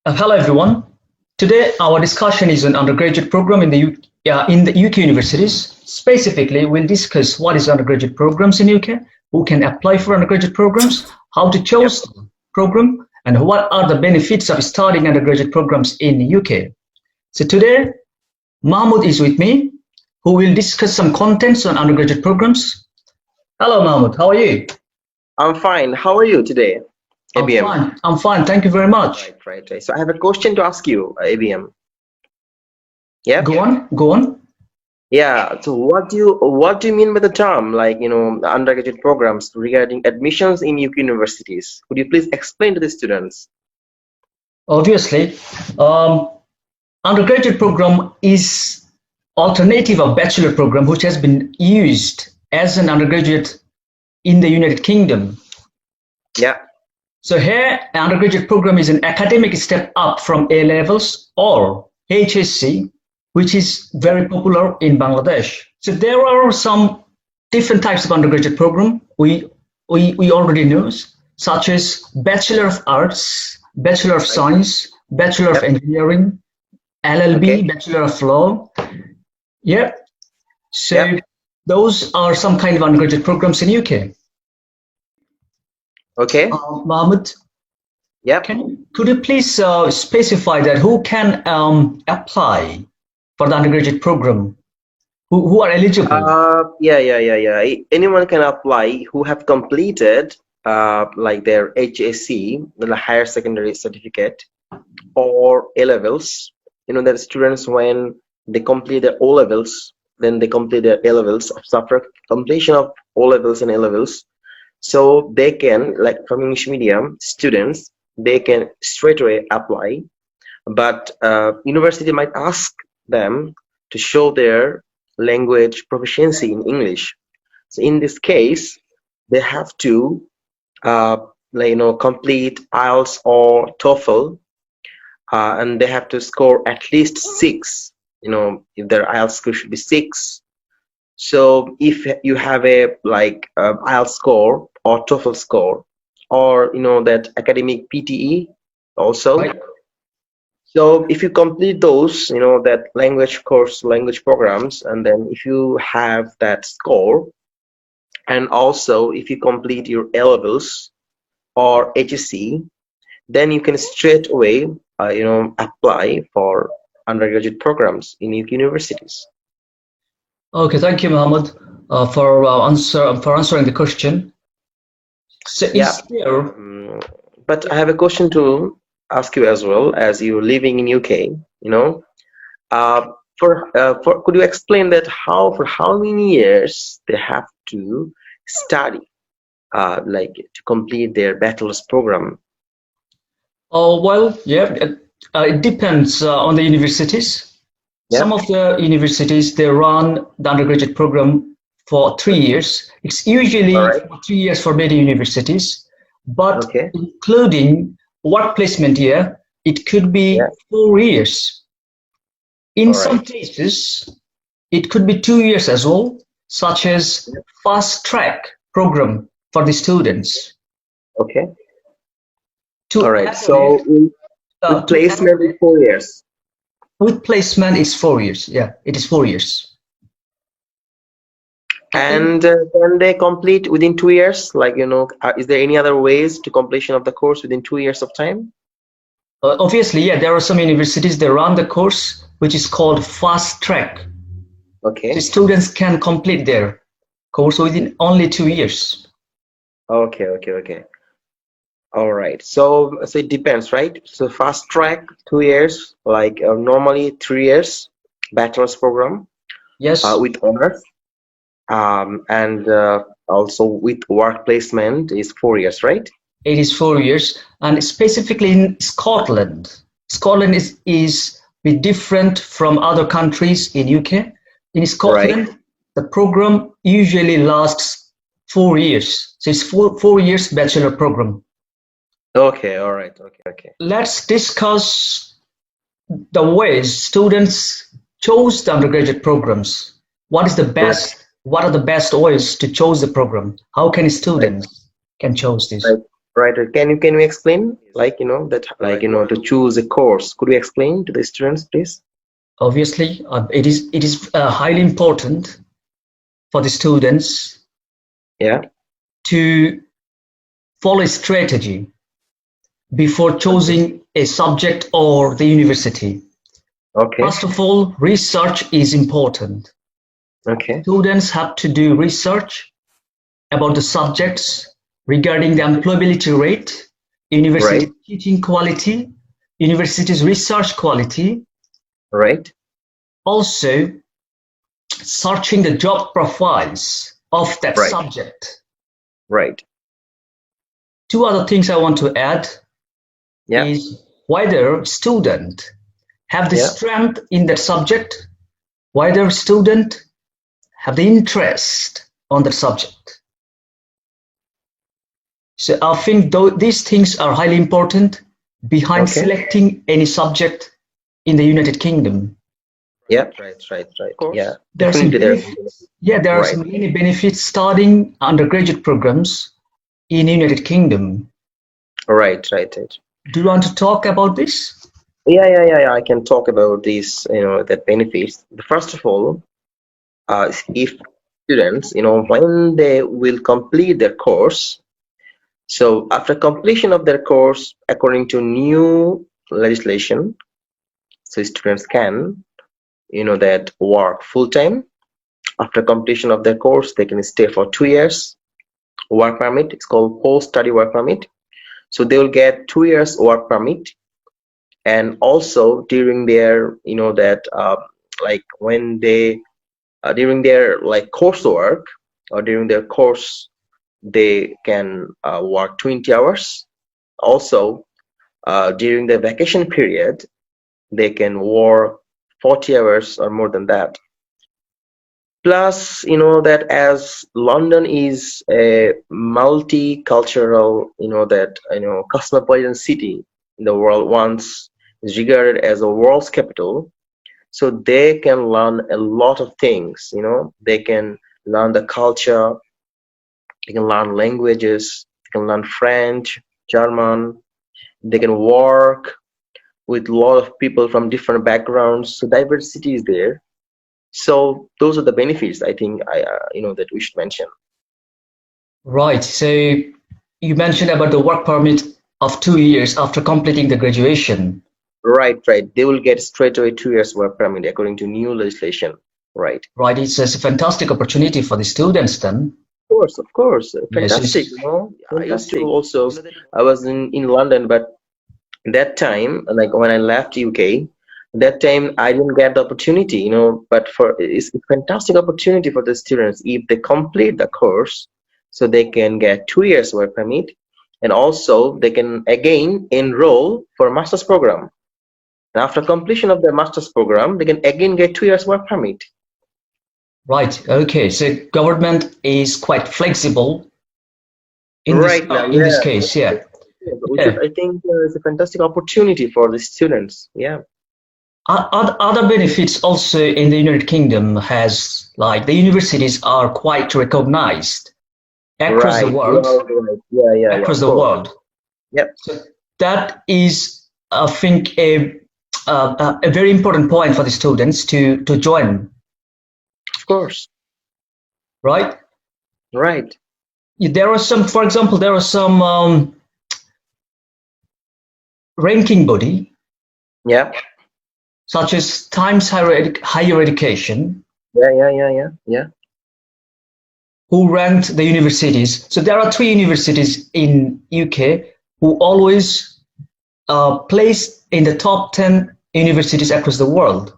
Hello everyone. Today our discussion is on undergraduate program in the UK universities. Specifically, we'll discuss what is undergraduate programs in UK, who can apply for undergraduate programs, how to Yep. choose the program, and what are the benefits of studying undergraduate programs in UK. So today, Mahmoud is with me, who will discuss some contents on undergraduate programs. Hello Mahmoud, how are you? I'm fine. How are you today, I'm ABM? fine. I'm fine. Thank you very much. Right. So I have a question to ask you, ABM. Yeah. Go on. Go on. Yeah. So what do you mean by the term undergraduate programs regarding admissions in UK universities? Could you please explain to the students? Obviously, um, undergraduate program is alternative of bachelor program which has been used as an undergraduate in the United Kingdom. Yeah. So here, undergraduate program is an academic step up from A levels or HSC, which is very popular in Bangladesh. So there are some different types of undergraduate program we already know, such as Bachelor of Arts, Bachelor of Science, Bachelor of Yep. Engineering, LLB, Okay. Bachelor of Law. Yeah. So Yep. those are some kind of undergraduate programs in UK. Okay. Mohammed, Yep. could you please specify that who can apply for the undergraduate program? Who are eligible? Yeah. Anyone can apply who have completed like their HSC, the higher secondary certificate, or A levels. That students when they complete their O levels, then they complete their A levels. After completion of O levels and A levels, so they can, like from English medium students, they can straight away apply. But university might ask them to show their language proficiency in English. So in this case, they have to uh, complete IELTS or TOEFL, and they have to score at least 6. If their IELTS score should be 6. So if you have a IELTS score or TOEFL score, or that academic PTE also. Right. So if you complete those, that language programs, and then if you have that score, and also if you complete your A levels or HSC, then you can straight away apply for undergraduate programs in universities. Okay, thank you, Mohammed, for answering the question. So Yeah. is there? But I have a question to ask you as well, as you're living in UK. Uh, for could you explain that for how many years they have to study, to complete their bachelor's program? Oh, well, yeah, it depends on the universities. Some Yeah. of the universities, they run the undergraduate program for 3 years. It's usually All right. 3 years for many universities, but Okay. including work placement year, it could be Yeah. 4 years. In All some right. cases, it could be 2 years as well, such as Yeah. fast track program for the students. Okay. To All right. add on So it, with to add placement on is it, 4 years. with placement is 4 years. Yeah, it is 4 years. And can they complete within 2 years? Is there any other ways to completion of the course within 2 years of time? Obviously, yeah, there are some universities that run the course which is called fast track. So Okay. students can complete their course within only 2 years. Okay. All right. So it depends, right? So fast track 2 years, normally 3 years, bachelor's program Yes, with honors, and also with work placement is 4 years, right? it is 4 years, and specifically in Scotland. Scotland is be different from other countries in UK. In Right. Scotland, the program usually lasts 4 years. So it's four years bachelor program. Okay. All right. Okay. Let's discuss the ways students chose the undergraduate programs. What Right. are the best ways to choose the program? How can Right. students can choose this? Right. Right. Can you explain, like, that, like, to choose a course? Could you explain to the students, please? Obviously, it is highly important for the students Yeah. to follow a strategy before choosing a subject or the university. Okay. First of all, research is important. Okay. Students have to do research about the subjects regarding the employability rate, university Right. teaching quality, university's research quality, Right. also searching the job profiles of that Right. subject. Right. Two other things I want to add Yeah. is whether student have the Yeah. strength in that subject, whether student have the interest on the subject. So I think these things are highly important behind Okay. selecting any subject in the United Kingdom. Yeah. Right. Yeah. There are some Definitely there. benefits. Yeah, there are Right. some many benefits studying undergraduate programs in United Kingdom. Right. Do you want to talk about this? Yeah. I can talk about these, that benefits. First of all, if students, when they will complete their course, so after completion of their course, according to new legislation, so students can, that work full time. After completion of their course, they can stay for 2 years. Work permit, it's called post-study work permit. So they will get 2 years work permit, and also during their, that like when they during their like coursework, or during their course, they can work 20 hours. Also, during the vacation period, they can work 40 hours or more than that. Plus, that as London is a multicultural, that, cosmopolitan city in the world, once is regarded as a world's capital, so they can learn a lot of things. They can learn the culture, they can learn languages, they can learn French, German, they can work with a lot of people from different backgrounds, so diversity is there. So those are the benefits, I think, that we should mention. Right. So you mentioned about the work permit of 2 years after completing the graduation. Right. They will get straight away 2 years work permit according to new legislation. Right. Right. It's a fantastic opportunity for the students then. Of course, Yes. fantastic. I used to also, I was in London, but that time, like when I left UK, that time I didn't get the opportunity, but it's a fantastic opportunity for the students if they complete the course, so they can get 2 years work permit, and also they can again enroll for master's program. And after completion of their master's program, they can again get 2 years work permit. Right. Okay. So government is quite flexible in this Right now, in this case. Yeah. which is, Yeah. I think, is a fantastic opportunity for the students. Yeah. Other benefits also in the United Kingdom has like the universities are quite recognized across the Right. world. Right. Yeah. Across Of the course. world. Yep. So that is, I think, a very important point for the students to join. Of course. Right. Right. There are some, for example, there are some ranking body Yeah. such as Times Higher Education Yeah. who ranked the universities. So there are 3 universities in UK who always placed in the top 10 universities across the world.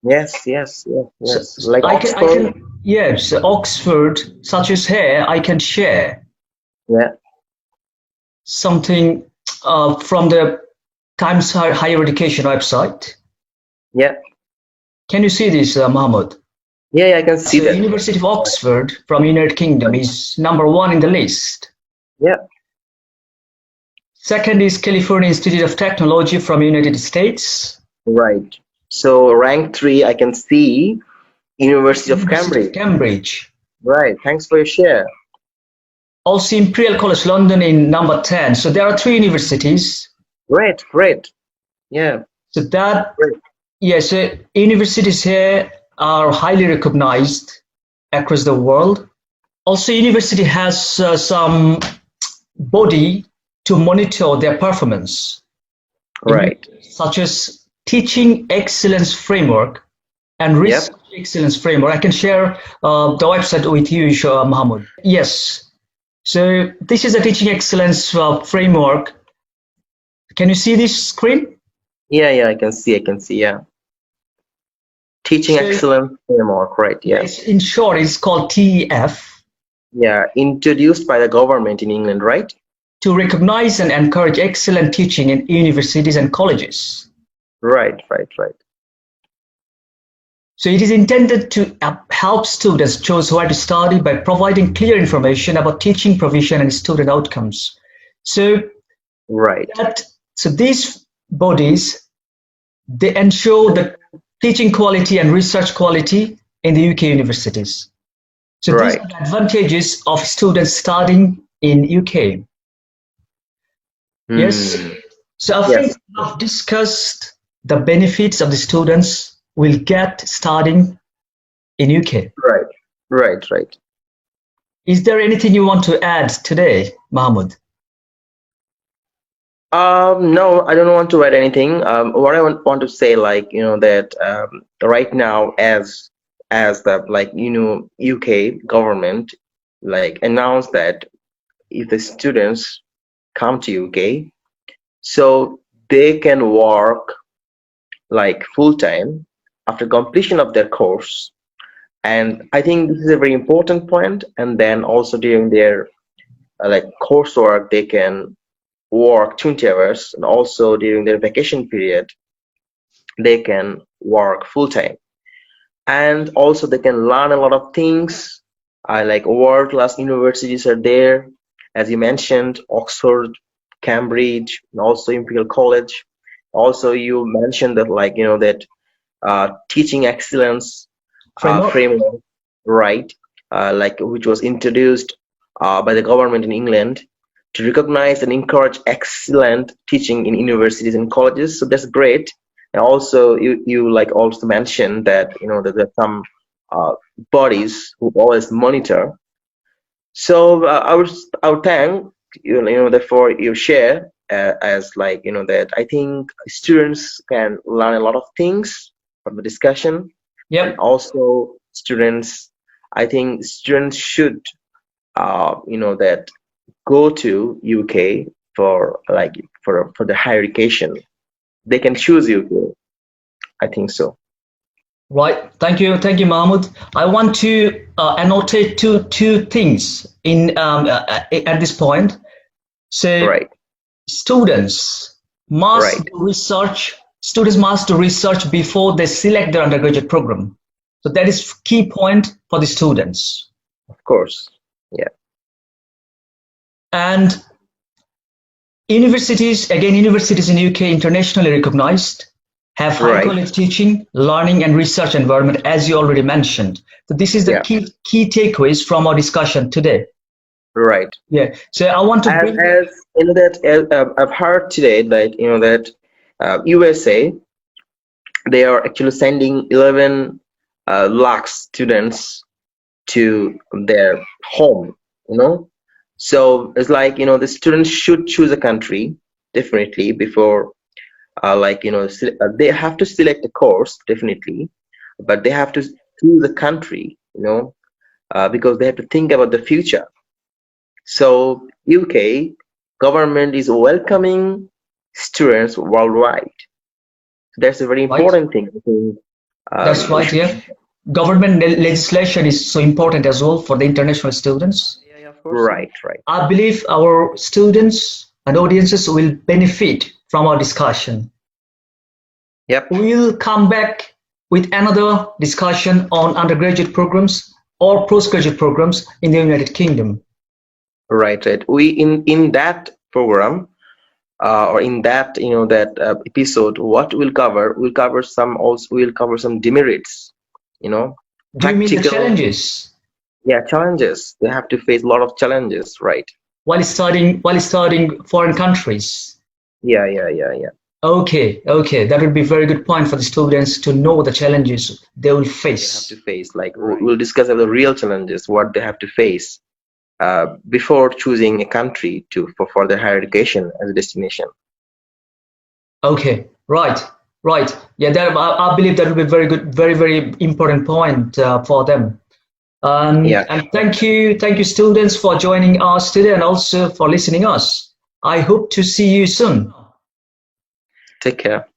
Yes. So Like I Oxford. can, yes, Oxford, such as here, I can share Yeah. something from the Times Higher Education website. Yeah. Can you see this, Mohammed? Yeah. I can see So that. University of Oxford from United Kingdom is #1 in the list. Yeah. Second is California Institute of Technology from United States. Right. So rank 3, I can see University of University of Cambridge. Cambridge. Right. Thanks for your share. Also Imperial College London in number 10. So there are three universities. Great, great. Yeah, So that, great. yes, universities here are highly recognized across the world. Also, university has some body to monitor their performance, Right. such as teaching excellence framework and Yep. research excellence framework. I can share the website with you, Mahmoud. Yes. So this is a teaching excellence framework. Can you see this screen? Yeah, yeah, I can see, yeah. Teaching So excellence framework, right? Yeah. yes, in short, it's called TEF, Yeah, introduced by the government in England, right? to recognize and encourage excellent teaching in universities and colleges. Right, right, right. So it is intended to help students choose where to study by providing clear information about teaching provision and student outcomes. So Right, so these bodies, they ensure the teaching quality and research quality in the UK universities. So these are right. the advantages of students studying in UK. Yes. Hmm. So I think Yes, I've discussed the benefits of the students will get studying in UK. right, right, right. Is there anything you want to add today, Mahmoud? No, I don't want to add anything. What I want to say, like, that right now, as the UK government like announced that if the students come to UK, so they can work like full time after completion of their course. And I think this is a very important point. And then also during their like coursework, they can work 20 hours, and also during their vacation period they can work full time, and also they can learn a lot of things. I like world class universities are there, as you mentioned, Oxford, Cambridge, and also Imperial College. Also you mentioned that that teaching excellence Framework? framework, right? Like which was introduced by the government in England to recognize and encourage excellent teaching in universities and colleges. So that's great. And also, you like also mentioned that that there are some uh, bodies who always monitor. So I would thank therefore you share as that I think students can learn a lot of things from the discussion. And Yep. also students, I think students should that go to UK for for the higher education. They can choose UK. I think so. Right. Thank you, Mahmoud. I want to annotate two things in at this point. So Right, students must right. do research. Students must do research before they select their undergraduate program. So that is key point for the students. Of course. Yeah. And universities in UK internationally recognized, have high Right. quality teaching, learning, and research environment, as you already mentioned. So this is the Yeah. key takeaways from our discussion today. Right. Yeah. So I want to bring. As that I've heard today that that USA, they are actually sending 11 lakh students to their home. So it's like the students should choose a country definitely before they have to select a course definitely, but they have to choose a country, because they have to think about the future. So UK government is welcoming students worldwide. That's a very Right. important thing. I think That's we right. should. Yeah. Government legislation is so important as well for the international students. Yeah, yeah, of course. Right, right. I believe our students and audiences will benefit from our discussion. Yep. We'll come back with another discussion on undergraduate programs or postgraduate programs in the United Kingdom. Right, right. We in that program, or in that episode, what we'll cover some demerits, Do you mean the practical. challenges? Yeah, challenges. They have to face a lot of challenges, right? while studying foreign countries. Yeah. Okay, that would be a very good point for the students to know the challenges they will They have to face. face. Like we'll discuss the real challenges, what they have to face before choosing a country for their higher education as a destination. Okay, right. Yeah, I believe that will be very good, very important point for them. Yeah. And thank you, students, for joining us today and also for listening us. I hope to see you soon. Take care.